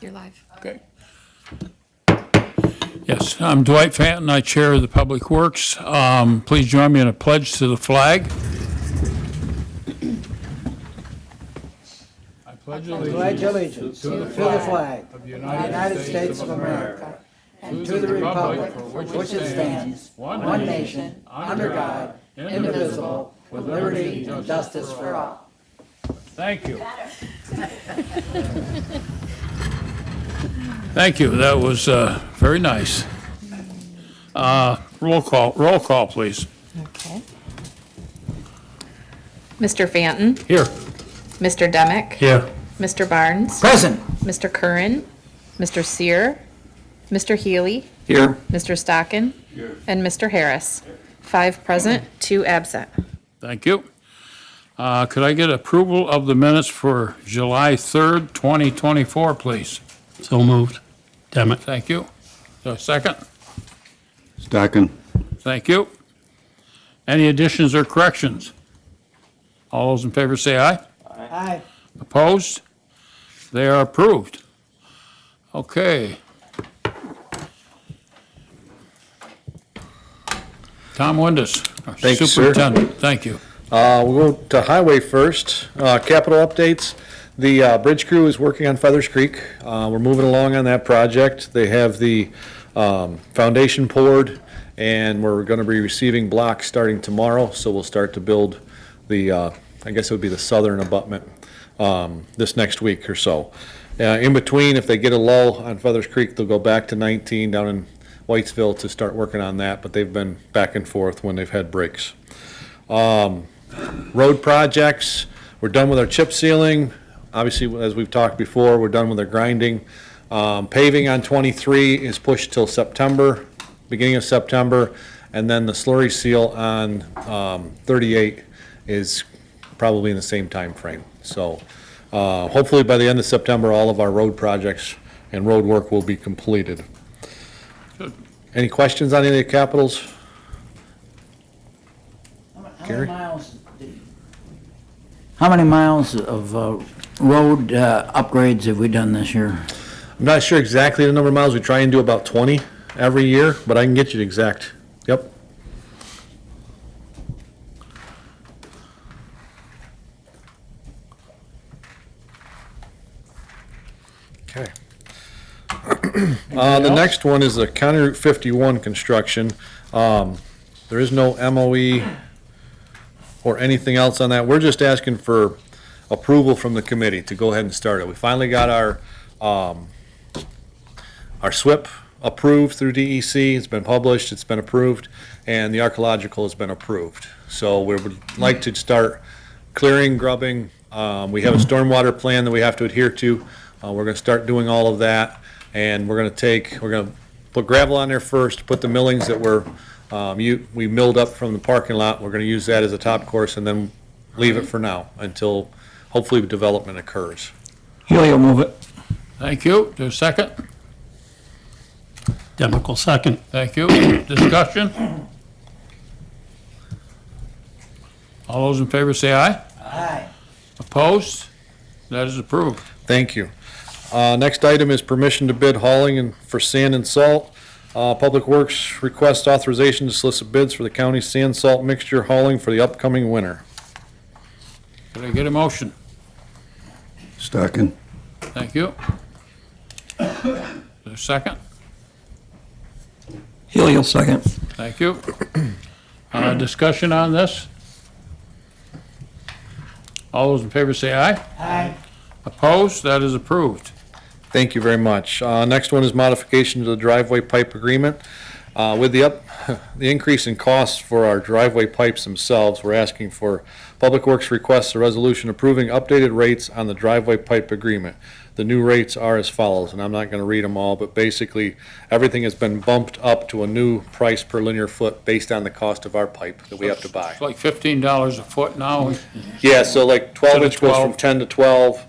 You're live. Okay. Yes, I'm Dwight Fanton. I chair the Public Works. Please join me in a pledge to the flag. I pledge Pledge allegiance to the flag of the of the United States of America and to the republic for which it stands, one nation, under God, indivisible, with liberty and justice for all. Thank you. Thank you. That was very nice. Roll call, please. Okay. Mr. Fanton, Here. Mr. Demick, Here. Mr. Barnes, Present. Mr. Curran, Mr. Sear, Mr. Healy, Here. Mr. Stockin, and Mr. Harris. 5 present, 2 absent. Thank you. Could I get approval of the minutes for July 3rd, 2024, please? So moved. Demick. Thank you. So second? Stockin. Thank you. Any additions or corrections? All those in favor say aye. Aye. Opposed? They are approved. Okay. Tom Windus, our Thank you, sir. superintendent. Thank you. We'll go to highway first. Capital updates. The bridge crew is working on Feathers Creek. We're moving along on that project. They have the foundation poured, and we're going to be receiving blocks starting tomorrow, so we'll start to build the, I guess it would be the southern abutment this next week or so. In between, if they get a lull on Feathers Creek, they'll go back to 19 down in Whitesville to start working on that, but they've been back and forth when they've had breaks. Road projects, we're done with our chip sealing. Obviously, as we've talked before, we're done with our grinding. Paving on 23 is pushed till September, beginning of September, and then the slurry seal on 38 is probably in the same time frame. So hopefully by the end of September, all of our road projects and road work will be completed. Good. Any questions on any of the capitals? Gary? How many miles of road upgrades have we done this year? I'm not sure exactly the number of miles. We try and do about 20 every year, but I can get you the exact. Yep. Okay. The next one is the County Route 51 construction. There is no MOE or anything else on that. We're just asking for approval from the committee to go ahead and start it. We finally got our SWIP approved through DEC. It's been published, it's been approved, and the archaeological has been approved. So we would like to start clearing, grubbing. We have a stormwater plan that we have to adhere to. We're gonna start doing all of that, and we're gonna put gravel on there first, put the millings that we milled up from the parking lot. We're gonna use that as a top course, and then leave it for now until hopefully development occurs. Healy will move it. Thank you. There's a second? Demick will second. Thank you. Discussion? All those in favor say aye. Aye. Opposed? That is approved. Thank you. Next item is permission to bid hauling and for sand and salt. Public Works requests authorization to solicit bids for the county's sand salt mixture hauling for the upcoming winter. Can I get a motion? Stockin. Thank you. Is there a second? Healy will second. Thank you. Discussion on this? All those in favor say aye. Aye. Opposed? That is approved. Thank you very much. Next one is modification to the driveway pipe agreement. With the increase in costs for our driveway pipes themselves, we're asking for Public Works requests a resolution approving updated rates on the driveway pipe agreement. The new rates are as follows, and I'm not going to read them all, but basically everything has been bumped up to a new price per linear foot based on the cost of our pipe that we have to buy. It's like $15 a foot now. Yeah, so like 12-inch goes 12. from 10 to 12,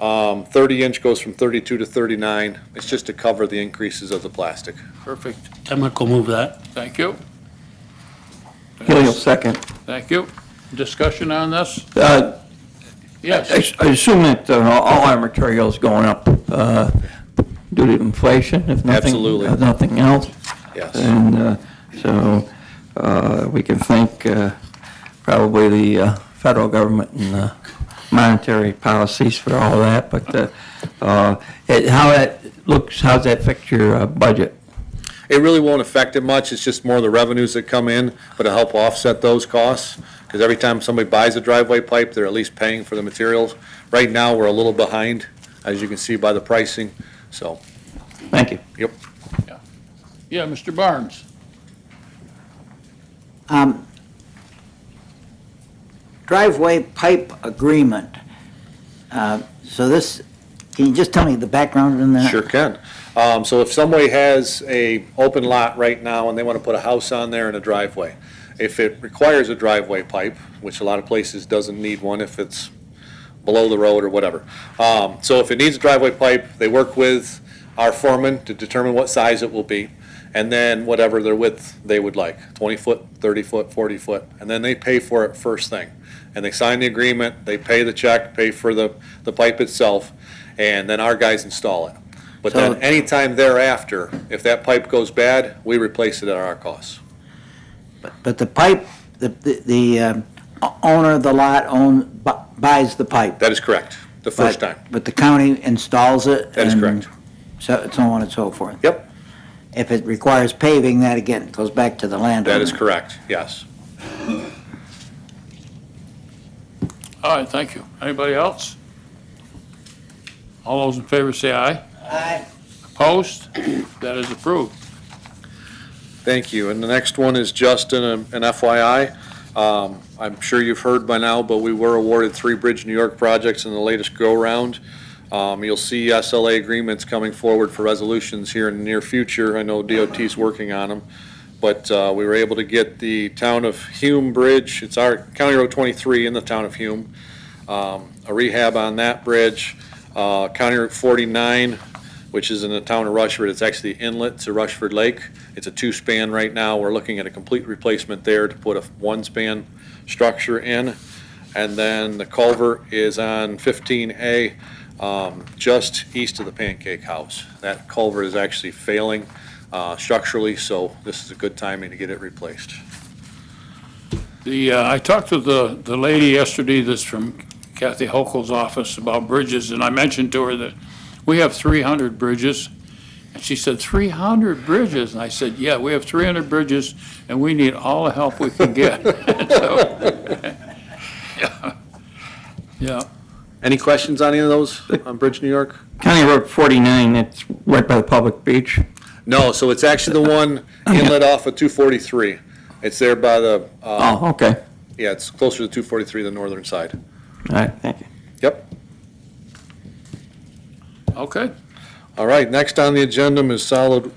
30-inch goes from 32 to 39. It's just to cover the increases of the plastic. Perfect. Demick will move that. Thank you. Healy will second. Thank you. Discussion on this? Yes, I assume that all our material is going up due to inflation, if nothing. Absolutely. Nothing else. Yes. And so we can thank probably the federal government and monetary policies for all that, but how that looks, how's that affect your budget? It really won't affect it much, it's just more the revenues that come in, but it'll help offset those costs, because every time somebody buys a driveway pipe, they're at least paying for the materials. Right now, we're a little behind, as you can see by the pricing, so, Thank you. yep. yeah, Mr. Barnes. Driveway pipe agreement. So this, can you just tell me the background on that? Sure can. So if somebody has a open lot right now and they want to put a house on there and a driveway, if it requires a driveway pipe, which a lot of places doesn't need one if it's below the road or whatever. So if it needs a driveway pipe, they work with our foreman to determine what size it will be, and then whatever their width they would like, 20 foot, 30 foot, 40 foot, and then they pay for it first thing. And they sign the agreement, they pay the check, pay for the pipe itself, and then our guys install it. But So- then anytime thereafter, if that pipe goes bad, we replace it at our cost. But the pipe, the owner of the lot buys the pipe. That is correct, the first but- time. But the county installs it? That is and correct. So on and so forth? Yep, If it requires paving, that again goes back to the landowner? that is correct, yes. All right, thank you. Anybody else? All those in favor say aye. Aye. Opposed? That is approved. Thank you. And the next one is just an FYI. I'm sure you've heard by now, but we were awarded 3 Bridge New York projects in the latest go-round. You'll see SLA agreements coming forward for resolutions here in the near future. I know DOT's working on them. But we were able to get the town of Hume Bridge, it's our County Road 23 in the town of Hume, a rehab on that bridge. County Road 49, which is in the town of Rushford, it's actually the inlet to Rushford Lake. It's a 2-span right now. We're looking at a complete replacement there to put a 1-span structure in. And then the culvert is on 15A, just east of the Pancake House. That culvert is actually failing structurally, so this is a good timing to get it replaced. I talked to the lady yesterday that's from Kathy Hochul's office about bridges, and I mentioned to her that we have 300 bridges. And she said, 300 bridges? And I said, yeah, we have 300 bridges, and we need all the help we can get. So, yeah. Any questions on any of those on Bridge New York? County Road 49, it's right by the public beach. No, so it's actually the one inlet off of 243. It's there by the, Oh, okay. yeah, it's closer to 243, the northern side. All right, thank you. Yep. Okay. All right, next on the agenda is solid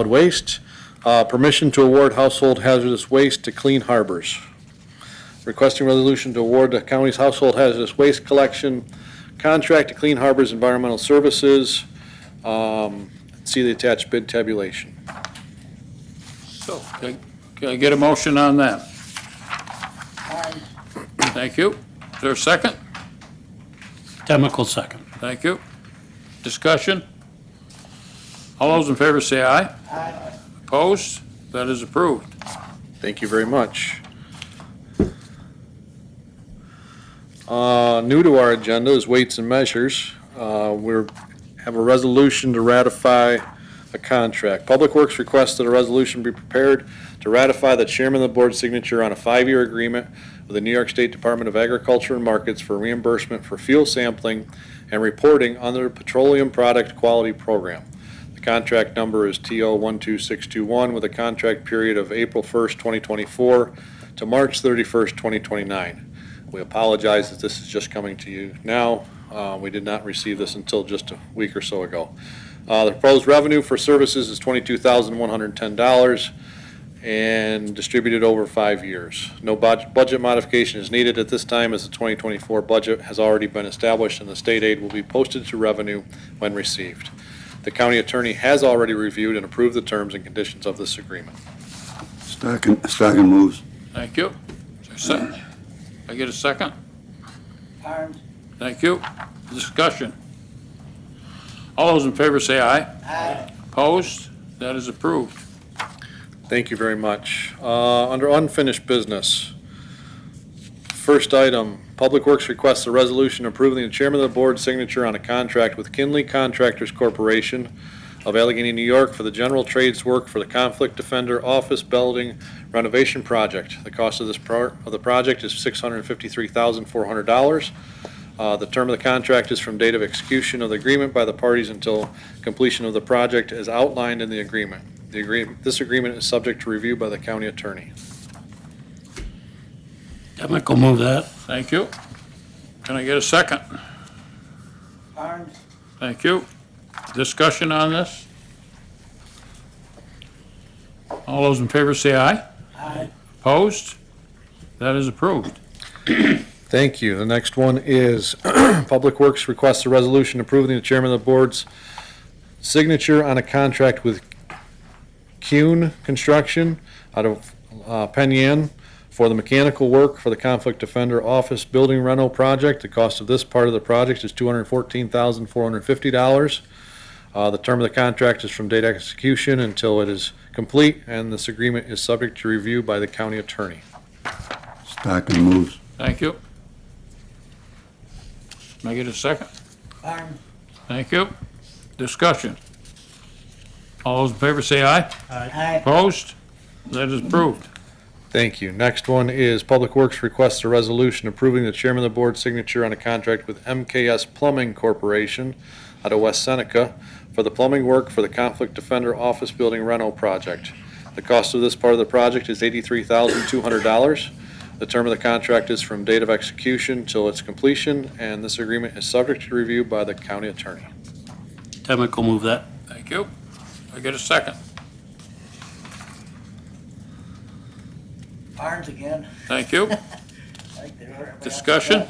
waste. Permission to award household hazardous waste to Clean Harbors. Requesting resolution to award the county's household hazardous waste collection contract to Clean Harbors Environmental Services. See the attached bid tabulation. So, can I get a motion on that? Thank you. Is there a second? Chemical second. Thank you. Discussion? All those in favor say aye. Aye. Opposed? That is approved. Thank you very much. New to our agenda is weights and measures. We have a resolution to ratify a contract. Public Works requests that a resolution be prepared to ratify the chairman of the board's signature on a 5-year agreement with the New York State Department of Agriculture and Markets for reimbursement for fuel sampling and reporting under the Petroleum Product Quality Program. The contract number is TO 12621 with a contract period of April 1st, 2024 to March 31st, 2029. We apologize that this is just coming to you now. We did not receive this until just a week or so ago. The proposed revenue for services is $22,110 and distributed over 5 years. No budget modification is needed at this time as the 2024 budget has already been established and the state aid will be posted to revenue when received. The county attorney has already reviewed and approved the terms and conditions of this agreement. Stockton moves. Thank you. Is there a second? I get a second? Carnes? Thank you. Discussion. All those in favor say aye. Aye. Opposed? That is approved. Thank you very much. Under unfinished business, first item, Public Works requests a resolution approving the chairman of the board's signature on a contract with Kinley Contractors Corporation of Allegheny, New York for the general trades work for the Conflict Defender Office Building renovation project. The cost of this part of the project is $653,400. The term of the contract is from date of execution of the agreement by the parties until completion of the project as outlined in the agreement. This agreement is subject to review by the county attorney. Demick will move that. Thank you. Can I get a second? Barnes. Thank you. Discussion on this? All those in favor say aye. Aye. Opposed? That is approved. Thank you. The next one is Public Works requests a resolution approving the chairman of the board's signature on a contract with Kuhn Construction out of Penn Yan for the mechanical work for the Conflict Defender Office Building rental project. The cost of this part of the project is $214,450. The term of the contract is from date of execution until it is complete, and this agreement is subject to review by the county attorney. Stockton moves. Thank you. Can I get a second? Barnes. Thank you. Discussion. All those in favor say aye. Aye. Opposed? That is approved. Thank you. Next one is Public Works requests a resolution approving the chairman of the board's signature on a contract with MKS Plumbing Corporation out of West Seneca for the plumbing work for the Conflict Defender Office Building rental project. The cost of this part of the project is $83,200. The term of the contract is from date of execution till its completion, and this agreement is subject to review by the county attorney. Demick will move that. Thank you. I get a second? Barnes again. Thank you. Like they were everybody else. Discussion?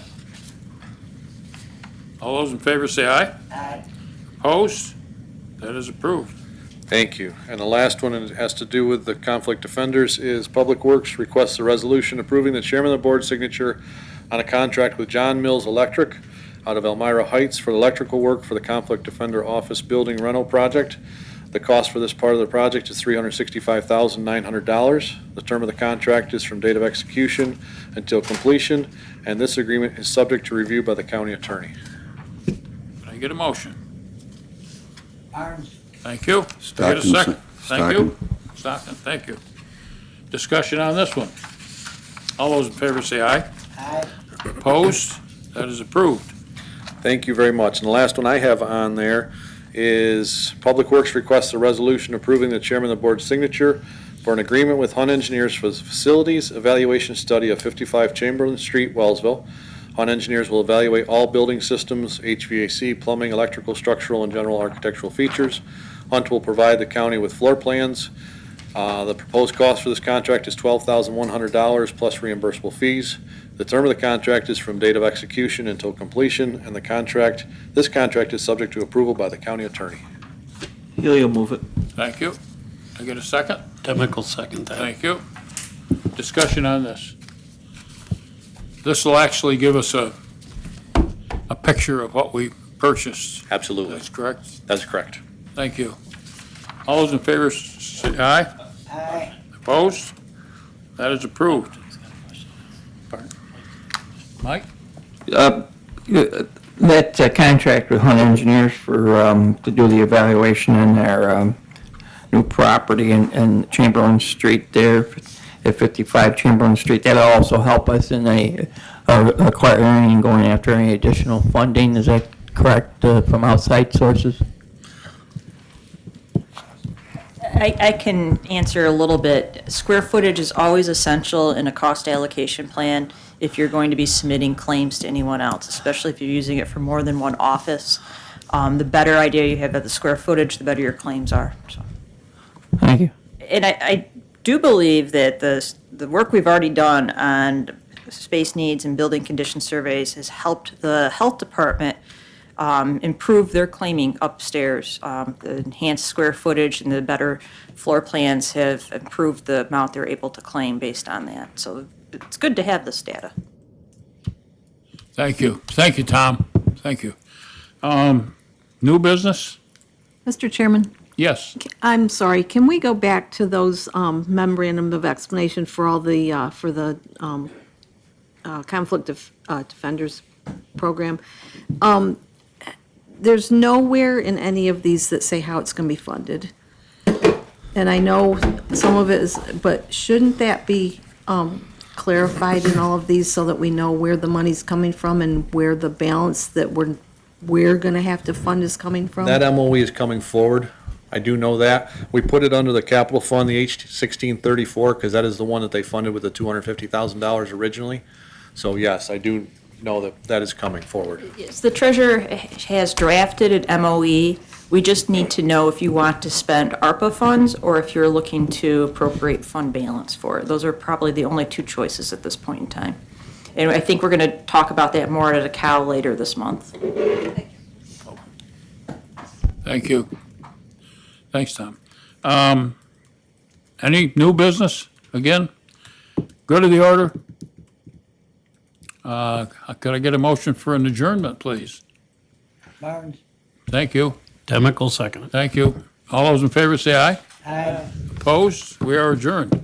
All those in favor say aye. Aye. Opposed? That is approved. Thank you. And the last one, and it has to do with the conflict defenders, is Public Works requests a resolution approving the chairman of the board's signature on a contract with John Mills Electric out of Elmira Heights for electrical work for the Conflict Defender Office Building rental project. The cost for this part of the project is $365,900. The term of the contract is from date of execution until completion, and this agreement is subject to review by the county attorney. Can I get a motion? Barnes. Thank you. Can I get a Stockton, second? Thank you. Stockton. Stockton, thank you. Discussion on this one. All those in favor say aye. Aye. Opposed? That is approved. Thank you very much. And the last one I have on there is Public Works requests a resolution approving the chairman of the board's signature for an agreement with Hunt Engineers for the facilities evaluation study of 55 Chamberlain Street, Wellsville. Hunt Engineers will evaluate all building systems, HVAC, plumbing, electrical, structural, and general architectural features. Hunt will provide the county with floor plans. The proposed cost for this contract is $12,100 plus reimbursable fees. The term of the contract is from date of execution until completion, and this contract is subject to approval by the county attorney. He'll move it. Thank you. I get a second? Demick will second that. Thank you. Discussion on this. This will actually give us a picture of what we purchased. Absolutely. That's correct? That's correct. Thank you. All those in favor say aye. Aye. Opposed? That is approved. Pardon? Mike? That contract with Hunt Engineers for, to do the evaluation in their new property in Chamberlain Street there, at 55 Chamberlain Street, that'll also help us in acquiring and going after any additional funding. Is that correct, from outside sources? I can answer a little bit. Square footage is always essential in a cost allocation plan if you're going to be submitting claims to anyone else, especially if you're using it for more than one office. The better idea you have of the square footage, the better your claims are. So. Thank you. And I do believe that the work we've already done on space needs and building condition surveys has helped the health department improve their claiming upstairs. The enhanced square footage and the better floor plans have improved the amount they're able to claim based on that. So it's good to have this data. Thank you. Thank you, Tom. Thank you. New business? Mr. Chairman, Yes. I'm sorry, can we go back to those memorandum of explanation for all the, conflict of defenders program? There's nowhere in any of these that say how it's going to be funded. And I know some of it is, but shouldn't that be clarified in all of these so that we know where the money's coming from and where the balance that we're going to have to fund is coming from? That MOE is coming forward. I do know that. We put it under the capital fund, the H-1634, because that is the one that they funded with the $250,000 originally. So yes, I do know that that is coming forward. Yes, the treasurer has drafted an MOE. We just need to know if you want to spend ARPA funds or if you're looking to appropriate fund balance for it. Those are probably the only two choices at this point in time. And I think we're going to talk about that more at a COW later this month. Thank you. Thanks, Tom. Any new business again? Go to the order. Could I get a motion for an adjournment, please? Barnes. Thank you. Demichael second. Thank you. All those in favor say aye. Aye. Opposed? We are adjourned.